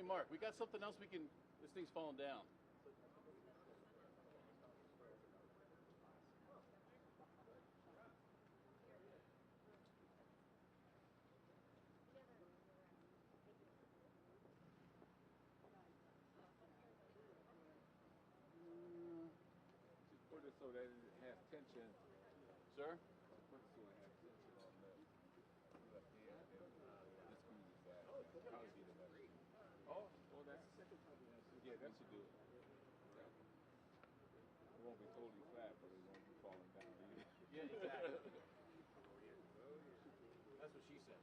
Mark, we got something else we can. This thing's falling down. Put it so that it has tension. Sir? Put it so it has tension on the left hand and this squeezes that. Probably be the better. Oh, well, that's the second time we have to. Yeah, that should do it. Yeah. It won't be totally flat, but it won't be falling down either. Yeah, exactly. That's what she said.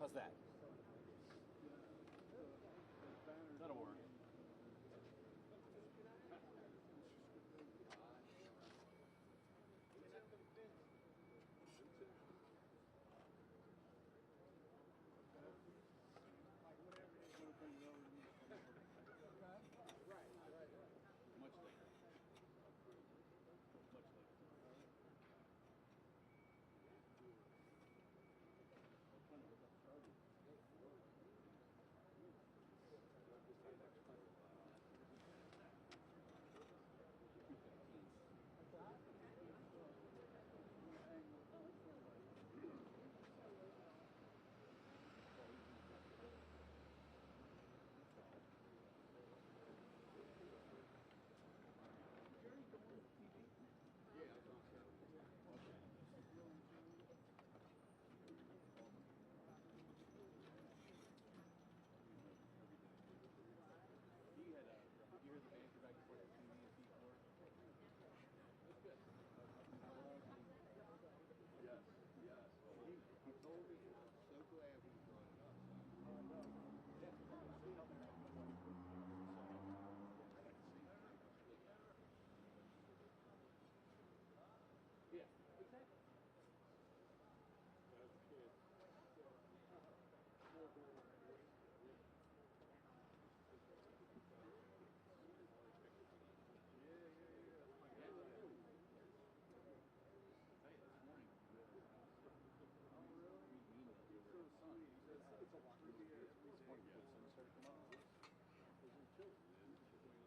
How's that? That'll work. Much later. Much later.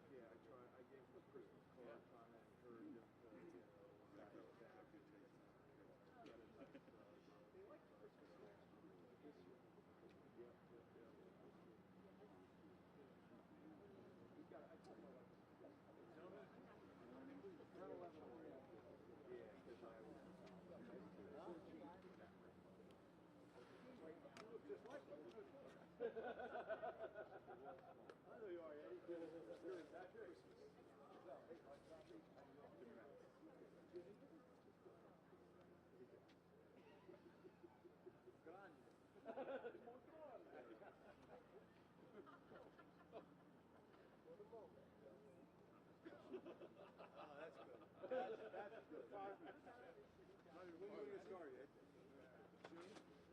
Yeah, exactly. Yeah, I gave him a Christmas card and heard him. They like Christmas this year. Yeah. We got, I told my wife, gentlemen, 10-11. Yeah, because I was just like it. I know you are, Eddie. You're that Christmas. Good on you. Oh, that's good. That's good. When are we gonna start it? Soon?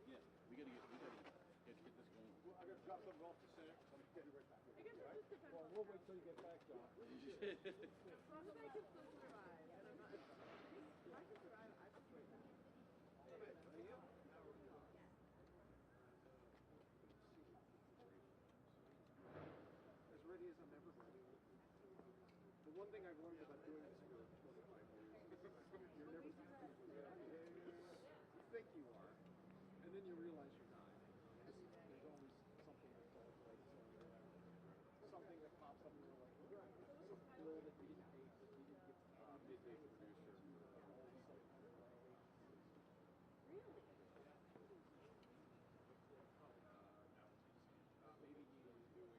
Yeah, we gotta get this going. Well, I gotta drop something off to Center. I'll get you right back. I guess it just depends. Well, we'll wait till you get back, John. As long as I can still survive, and I'm not. If I can survive, I can survive. As ready as I'm ever ready. The one thing I've learned about doing this for 25 years, you're never you think you are, and then you realize you're not. There's always something that falls like something that pops up and you're like, some bill that we didn't pay, that we didn't get midday producer. Really? Maybe he was doing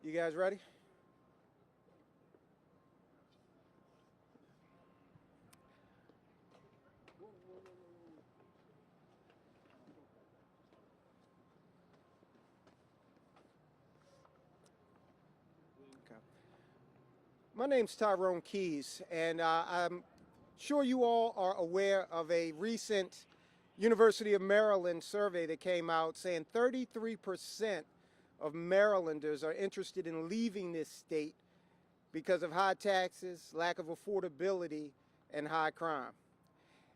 You guys ready? Okay. My name's Tyrone Keys, and I'm sure you all are aware of a recent University of Maryland survey that came out saying 33% of Marylanders are interested in leaving this state because of high taxes, lack of affordability, and high crime.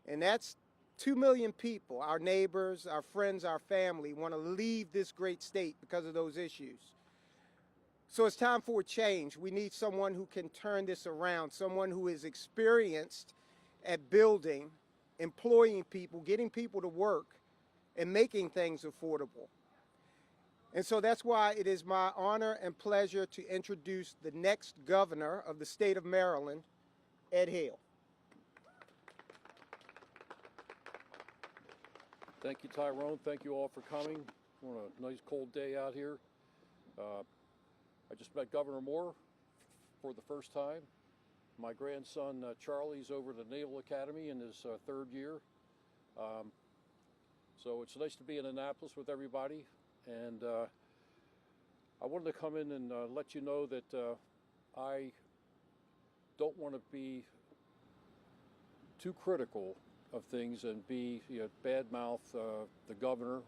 And that's 2 million people, our neighbors, our friends, our family, want to leave this great state because of those issues. So it's time for a change. We need someone who can turn this around, someone who is experienced at building, employing people, getting people to work, and making things affordable. And so that's why it is my honor and pleasure to introduce the next governor of the state of Maryland, Ed Hale. Thank you, Tyrone. Thank you all for coming on a nice cold day out here. I just met Governor Moore for the first time. My grandson Charlie's over at the Naval Academy in his third year. So it's nice to be in Annapolis with everybody. And I wanted to come in and let you know that I don't want to be too critical of things and be badmouth the governor,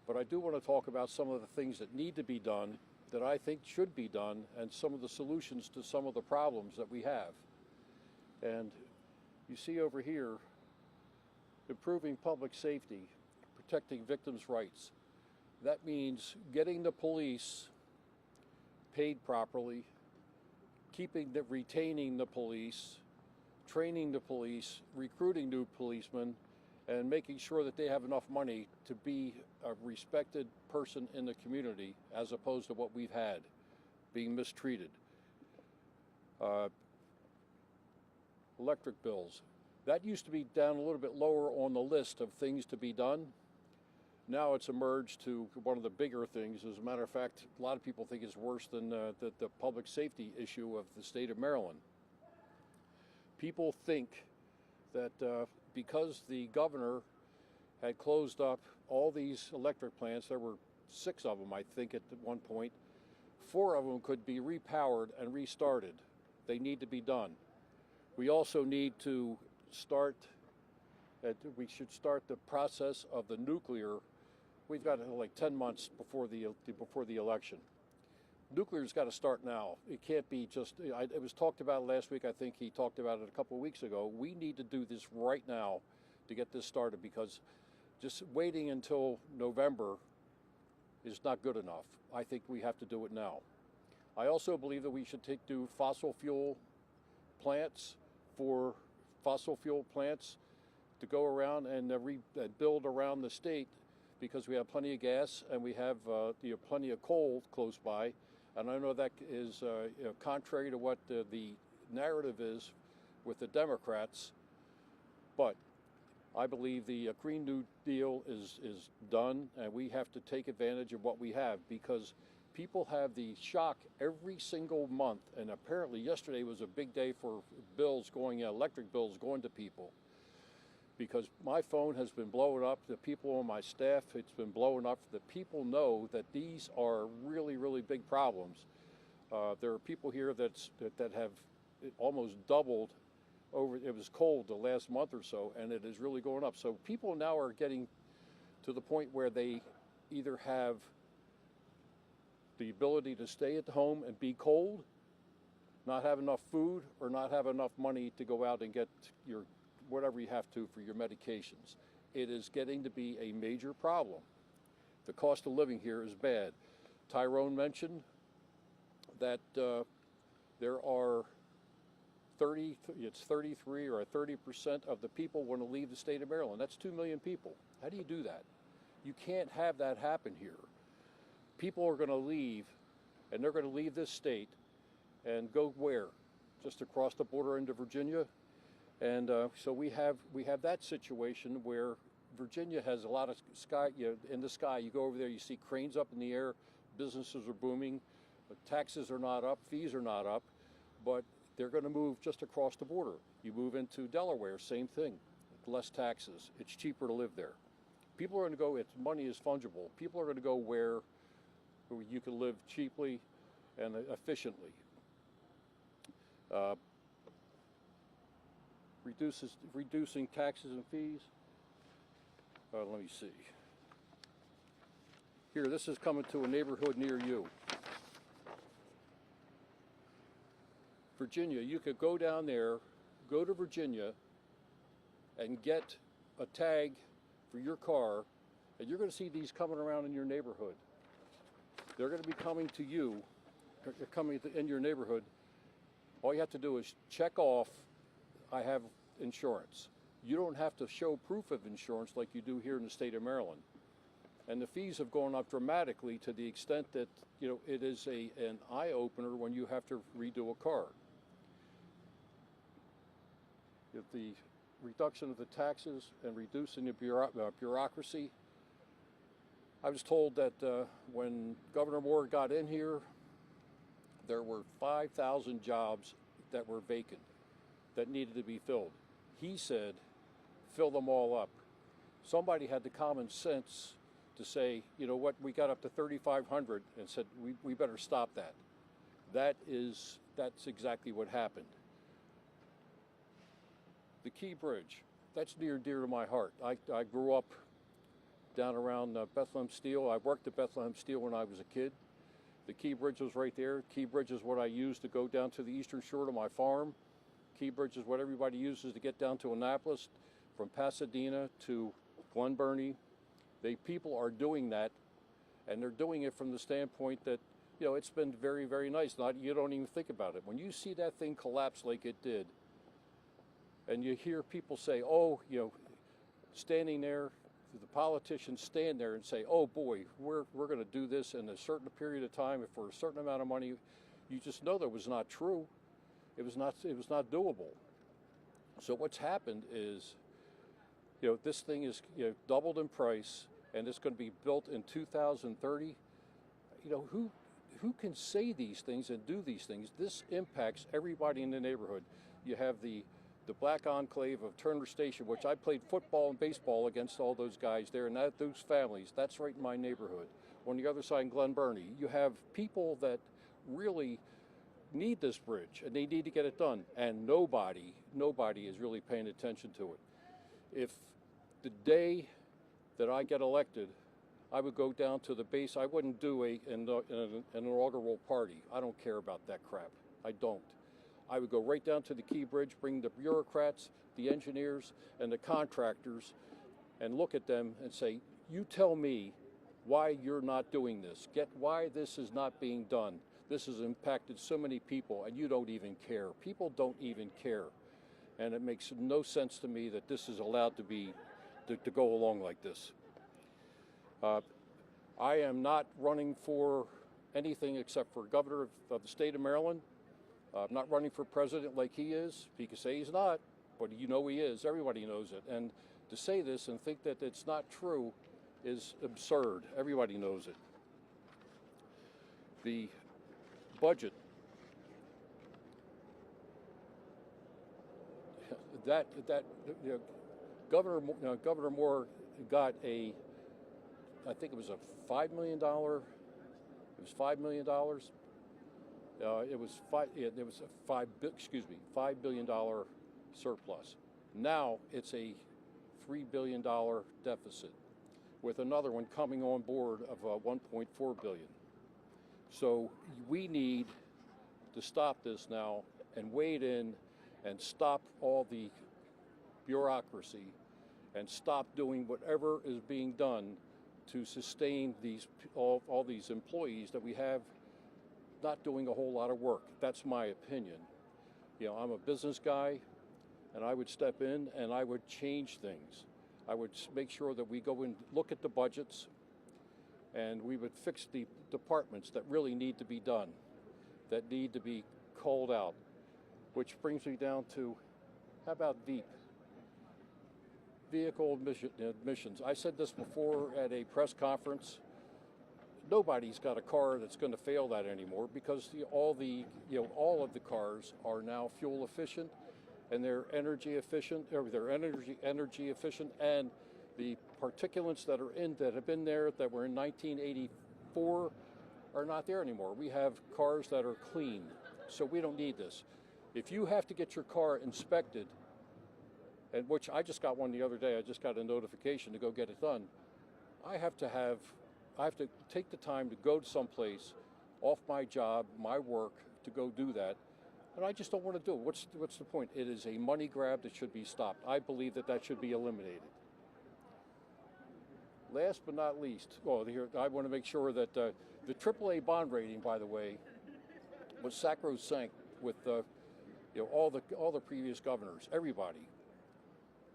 but I do want to talk about some of the things that need to be done, that I think should be done, and some of the solutions to some of the problems that we have. And you see over here, improving public safety, protecting victims' rights. That means getting the police paid properly, retaining the police, training the police, recruiting new policemen, and making sure that they have enough money to be a respected person in the community, as opposed to what we've had, being mistreated. Electric bills. That used to be down a little bit lower on the list of things to be done. Now it's emerged to one of the bigger things. As a matter of fact, a lot of people think it's worse than the public safety issue of the state of Maryland. People think that because the governor had closed up all these electric plants, there were 6 of them, I think, at one point, 4 of them could be repowered and restarted. They need to be done. We also need to we should start the process of the nuclear. We've got like 10 months before the election. Nuclear's got to start now. It can't be just, it was talked about last week. I think he talked about it a couple of weeks ago. We need to do this right now to get this started, because just waiting until November is not good enough. I think we have to do it now. I also believe that we should do fossil fuel plants to go around and build around the state, because we have plenty of gas and we have plenty of coal close by. And I know that is contrary to what the narrative is with the Democrats, but I believe the Green New Deal is done, and we have to take advantage of what we have, because people have the shock every single month. And apparently yesterday was a big day for electric bills going to people, because my phone has been blowing up. The people on my staff, it's been blowing up. The people know that these are really, really big problems. There are people here that have almost doubled over. It was cold the last month or so, and it is really going up. So people now are getting to the point where they either have the ability to stay at home and be cold, not have enough food, or not have enough money to go out and get your whatever you have to for your medications. It is getting to be a major problem. The cost of living here is bad. Tyrone mentioned that there are 33 or 30% of the people want to leave the state of Maryland. That's 2 million people. How do you do that? You can't have that happen here. People are going to leave, and they're going to leave this state and go where? just across the border into Virginia. And so we have that situation where Virginia has a lot of sky, in the sky. You go over there, you see cranes up in the air, businesses are booming, taxes are not up, fees are not up, but they're going to move just across the border. You move into Delaware, same thing, less taxes. It's cheaper to live there. People are going to go, money is fungible. People are going to go where you can live cheaply and efficiently. Reducing taxes and fees. Let me see. Here, this is coming to a neighborhood near you. Virginia, you could go down there, go to Virginia, and get a tag for your car, and you're going to see these coming around in your neighborhood. They're going to be coming to you, in your neighborhood. All you have to do is check off, I have insurance. You don't have to show proof of insurance like you do here in the state of Maryland. And the fees have gone up dramatically to the extent that, it is an eye-opener when you have to redo a car. The reduction of the taxes and reducing the bureaucracy. I was told that when Governor Moore got in here, there were 5,000 jobs that were vacant that needed to be filled. He said, fill them all up. Somebody had the common sense to say, you know what, we got up to 3,500 and said, we better stop that. That's exactly what happened. The Key Bridge, that's near and dear to my heart. I grew up down around Bethlehem Steel. I worked at Bethlehem Steel when I was a kid. The Key Bridge was right there. Key Bridge is what I used to go down to the eastern shore to my farm. Key Bridge is what everybody uses to get down to Annapolis, from Pasadena to Glen Burnie. People are doing that, and they're doing it from the standpoint that, it's been very, very nice. You don't even think about it. When you see that thing collapse like it did, and you hear people say, standing there, the politicians stand there and say, oh boy, we're going to do this in a certain period of time for a certain amount of money, you just know that was not true. It was not doable. So what's happened is, this thing is doubled in price, and it's going to be built in 2030. Who can say these things and do these things? This impacts everybody in the neighborhood. You have the Black Enclave of Turner Station, which I played football and baseball against all those guys there, and those families, that's right in my neighborhood. On the other side in Glen Burnie, you have people that really need this bridge, and they need to get it done, and nobody is really paying attention to it. If the day that I get elected, I would go down to the base. I wouldn't do an inaugural party. I don't care about that crap. I don't. I would go right down to the Key Bridge, bring the bureaucrats, the engineers, and the contractors, and look at them and say, you tell me why you're not doing this. Why this is not being done. This has impacted so many people, and you don't even care. People don't even care. And it makes no sense to me that this is allowed to go along like this. I am not running for anything except for governor of the state of Maryland. I'm not running for president like he is. He can say he's not, but he is. Everybody knows it. And to say this and think that it's not true is absurd. Everybody knows it. The budget, Governor Moore got I think it was a $5 million. It was $5 million. It was a $5 billion surplus. Now it's a $3 billion deficit, with another one coming on board of $1.4 billion. So we need to stop this now and wade in and stop all the bureaucracy and stop doing whatever is being done to sustain all these employees that we have not doing a whole lot of work. That's my opinion. I'm a business guy, and I would step in and I would change things. I would make sure that we go and look at the budgets, and we would fix the departments that really need to be done, that need to be called out. which brings me down to, how about VEEP? Vehicle emissions. I said this before at a press conference. Nobody's got a car that's going to fail that anymore because all of the cars are now fuel efficient, and they're energy efficient, or they're energy efficient, and the particulates that have been there that were in 1984 are not there anymore. We have cars that are clean, so we don't need this. If you have to get your car inspected, and which I just got one the other day, I just got a notification to go get it done. I have to take the time to go to someplace off my job, my work, to go do that. And I just don't want to do it. What's the point? It is a money grab that should be stopped. I believe that should be eliminated. Last but not least, I want to make sure that the AAA bond rating, by the way, was sacrosanct with all the previous governors, everybody,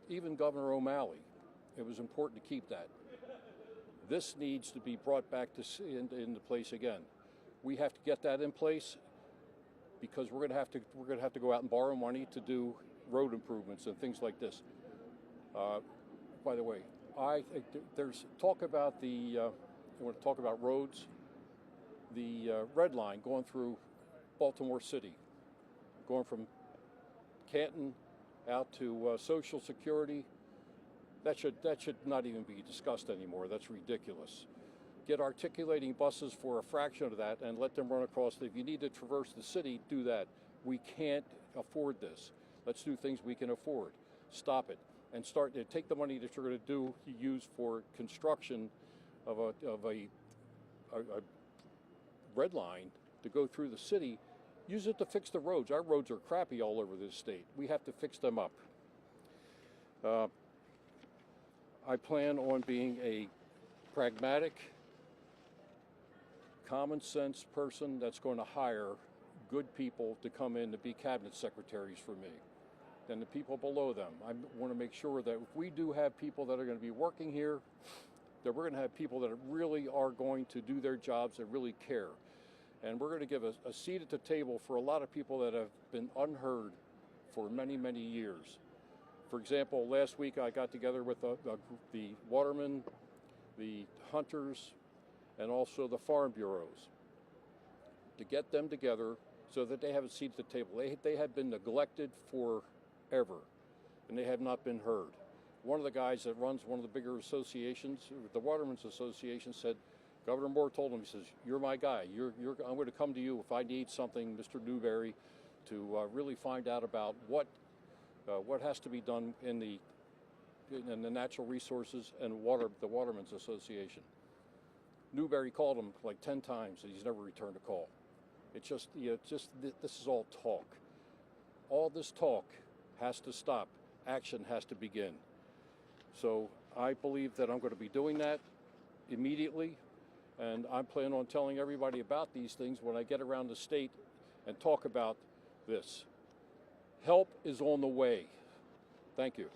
even Governor O'Malley. It was important to keep that. This needs to be brought back into place again. We have to get that in place because we're going to have to go out and borrow money to do road improvements and things like this. By the way, there's talk about I want to talk about roads. The red line going through Baltimore City, going from Canton out to Social Security. That should not even be discussed anymore. That's ridiculous. Get articulating buses for a fraction of that and let them run across. If you need to traverse the city, do that. We can't afford this. Let's do things we can afford. Stop it and start to take the money that you're going to use for construction of a red line to go through the city. Use it to fix the roads. Our roads are crappy all over this state. We have to fix them up. I plan on being a pragmatic, common sense person that's going to hire good people to come in to be cabinet secretaries for me, and the people below them. I want to make sure that if we do have people that are going to be working here, that we're going to have people that really are going to do their jobs and really care. And we're going to give a seat at the table for a lot of people that have been unheard for many, many years. For example, last week I got together with the watermen, the hunters, and also the farm bureaus to get them together so that they have a seat at the table. They had been neglected forever, and they have not been heard. One of the guys that runs one of the bigger associations, the Watermen's Association, said, Governor Moore told him, he says, "You're my guy. I'm going to come to you if I need something, Mr. Newberry, to really find out about what has to be done in the natural resources and the Watermen's Association." Newberry called him like 10 times, and he's never returned a call. It's just this is all talk. All this talk has to stop. Action has to begin. So I believe that I'm going to be doing that immediately, and I'm planning on telling everybody about these things when I get around the state and talk about this. Help is on the way. Thank you.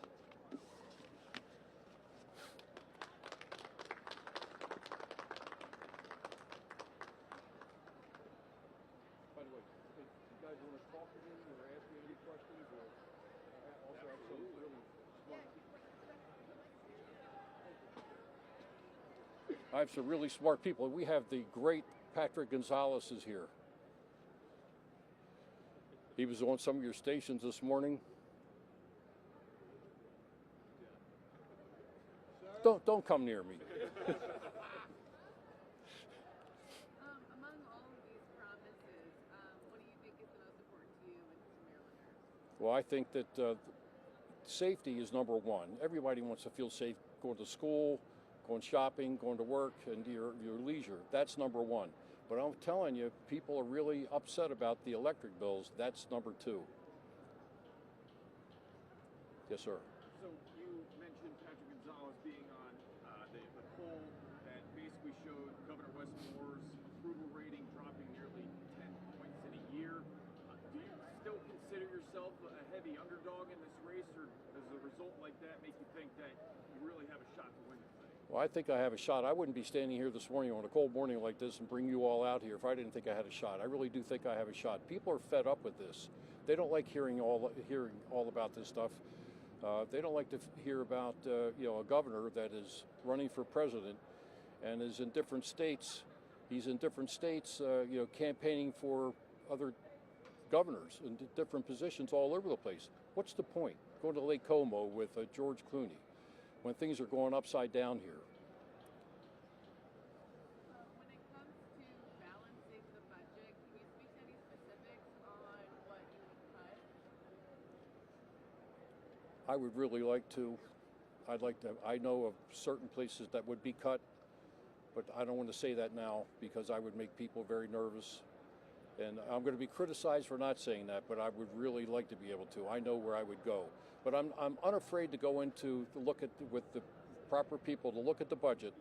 By the way, if you guys want to talk to me or ask me any questions, or also have some really smart. I have some really smart people. We have the great Patrick Gonzalez is here. He was on some of your stations this morning. Don't come near me. Among all of these promises, what do you think is the most important to you and to Marylanders? Well, I think that safety is number one. Everybody wants to feel safe going to school, going shopping, going to work, and your leisure. That's number one. But I'm telling you, people are really upset about the electric bills. That's number two. Yes, sir. So you mentioned Patrick Gonzalez being on the poll that basically showed Governor Westmore's approval rating dropping nearly 10 points in a year. Do you still consider yourself a heavy underdog in this race, or does a result like that make you think that you really have a shot to win this thing? Well, I think I have a shot. I wouldn't be standing here this morning on a cold morning like this and bring you all out here if I didn't think I had a shot. I really do think I have a shot. People are fed up with this. They don't like hearing all about this stuff. They don't like to hear about a governor that is running for president and is in different states. He's in different states, campaigning for other governors in different positions all over the place. What's the point? Going to Lake Como with George Clooney when things are going upside down here. When it comes to balancing the budget, can you speak to any specifics on what you would cut? I would really like to. I know of certain places that would be cut, but I don't want to say that now because I would make people very nervous. And I'm going to be criticized for not saying that, but I would really like to be able to. I know where I would go. But I'm unafraid to go into to look at with the proper people to look at the budget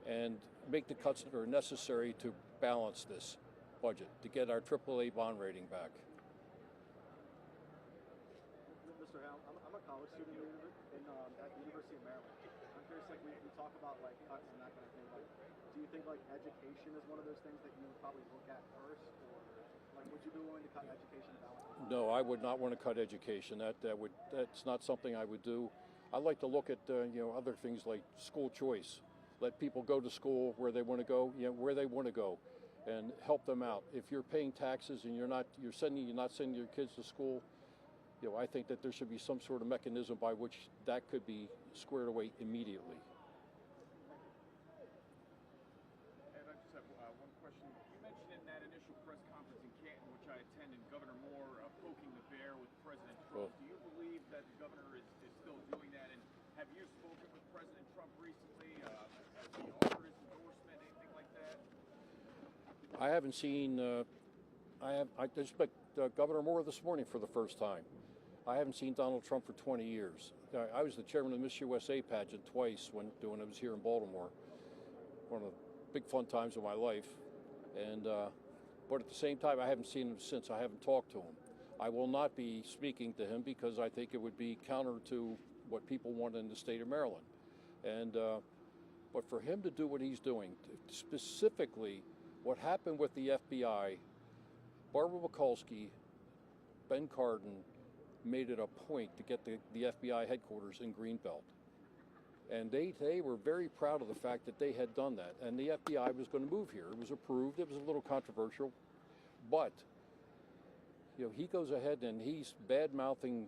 and make the cuts that are necessary to balance this budget to get our AAA bond rating back. Mr. Hale, I'm a college student at the University of Maryland. I'm curious, like we talk about like cuts and that kind of thing. Like, do you think like education is one of those things that you would probably look at first, or like would you be willing to cut education to balance? No, I would not want to cut education. That's not something I would do. I like to look at other things like school choice. Let people go to school where they want to go, where they want to go, and help them out. If you're paying taxes and you're not sending your kids to school, I think that there should be some sort of mechanism by which that could be squared away immediately. Ed, I just have one question. You mentioned in that initial press conference in Canton, which I attended, Governor Moore poking the bear with President Trump. Well, Do you believe that the governor is still doing that? And have you spoken with President Trump recently? Has he offered his endorsement, anything like that? I haven't seen. I just met Governor Moore this morning for the first time. I haven't seen Donald Trump for 20 years. I was the chairman of the Miss USA pageant twice when I was here in Baltimore. One of the big fun times of my life. And but at the same time, I haven't seen him since. I haven't talked to him. I will not be speaking to him because I think it would be counter to what people want in the state of Maryland. And but for him to do what he's doing, specifically what happened with the FBI, Barbara Mikulski, Ben Cardin made it a point to get the FBI headquarters in Greenbelt. And they were very proud of the fact that they had done that. And the FBI was going to move here. It was approved. It was a little controversial. But, he goes ahead and he's bad-mouthing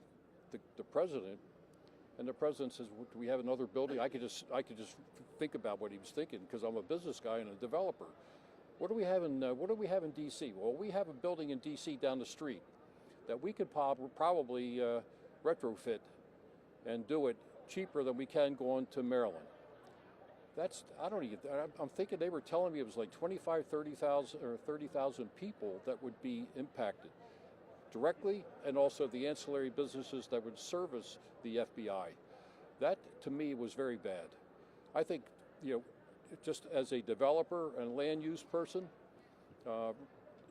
the president. And the president says, do we have another building? I could just think about what he was thinking because I'm a business guy and a developer. What do we have in D.C.? Well, we have a building in D.C. down the street that we could probably retrofit and do it cheaper than we can going to Maryland. I'm thinking they were telling me it was like 25, 30,000 or 30,000 people that would be impacted directly, and also the ancillary businesses that would service the FBI. That to me was very bad. I think, just as a developer and land use person,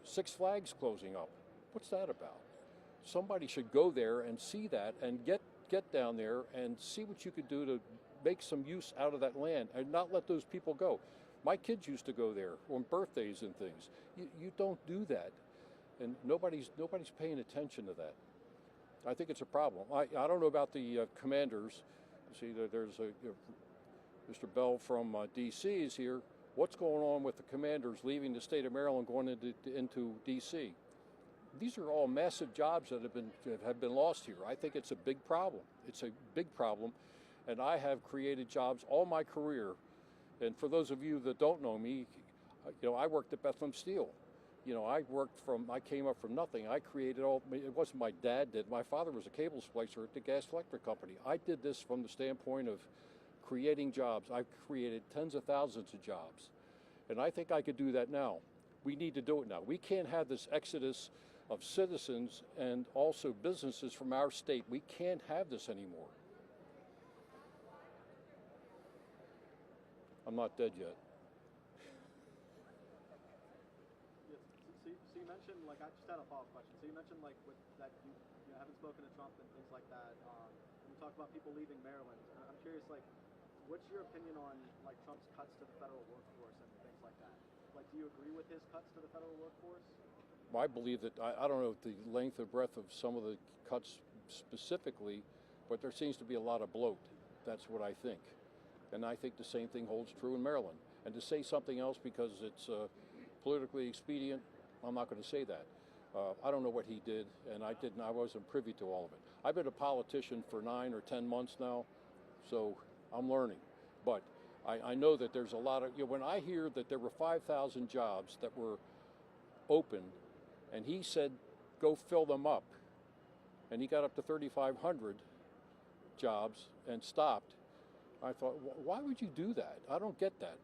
Six Flags closing up. What's that about? Somebody should go there and see that and get down there and see what you could do to make some use out of that land and not let those people go. My kids used to go there on birthdays and things. You don't do that, and nobody's paying attention to that. I think it's a problem. I don't know about the commanders. See, there's Mr. Bell from D.C. is here. What's going on with the commanders leaving the state of Maryland going into D.C.? These are all massive jobs that have been lost here. I think it's a big problem. It's a big problem, and I have created jobs all my career. And for those of you that don't know me, I worked at Bethlehem Steel. I came up from nothing. I created it wasn't my dad did. My father was a cable splicer at the gas electric company. I did this from the standpoint of creating jobs. I've created tens of thousands of jobs. And I think I could do that now. We need to do it now. We can't have this exodus of citizens and also businesses from our state. We can't have this anymore. I'm not dead yet. So you mentioned, like, I just had a follow-up question. So you mentioned, like, that you haven't spoken to Trump and things like that. And you talk about people leaving Maryland. I'm curious, like, what's your opinion on like Trump's cuts to the federal workforce and things like that? Like, do you agree with his cuts to the federal workforce? I believe that, I don't know the length or breadth of some of the cuts specifically, but there seems to be a lot of bloat. That's what I think. And I think the same thing holds true in Maryland. And to say something else because it's politically expedient, I'm not going to say that. I don't know what he did, and I wasn't privy to all of it. I've been a politician for 9 or 10 months now, so I'm learning. But I know that there's a lot of, when I hear that there were 5,000 jobs that were open, and he said, go fill them up, and he got up to 3,500 jobs and stopped, I thought, why would you do that? I don't get that.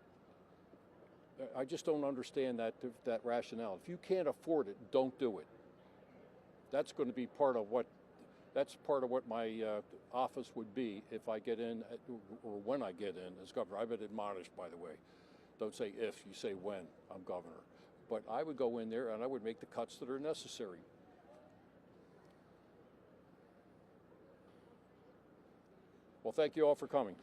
I just don't understand that rationale. If you can't afford it, don't do it. That's going to be part of what my office would be if I get in, or when I get in as governor. I've been admonished, by the way. Don't say if, you say when I'm governor. But I would go in there and I would make the cuts that are necessary. Well, thank you all for coming.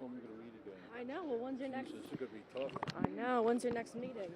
I'm going to read again. I know. Well, when's your next? This is going to be tough. I know. When's your next meeting?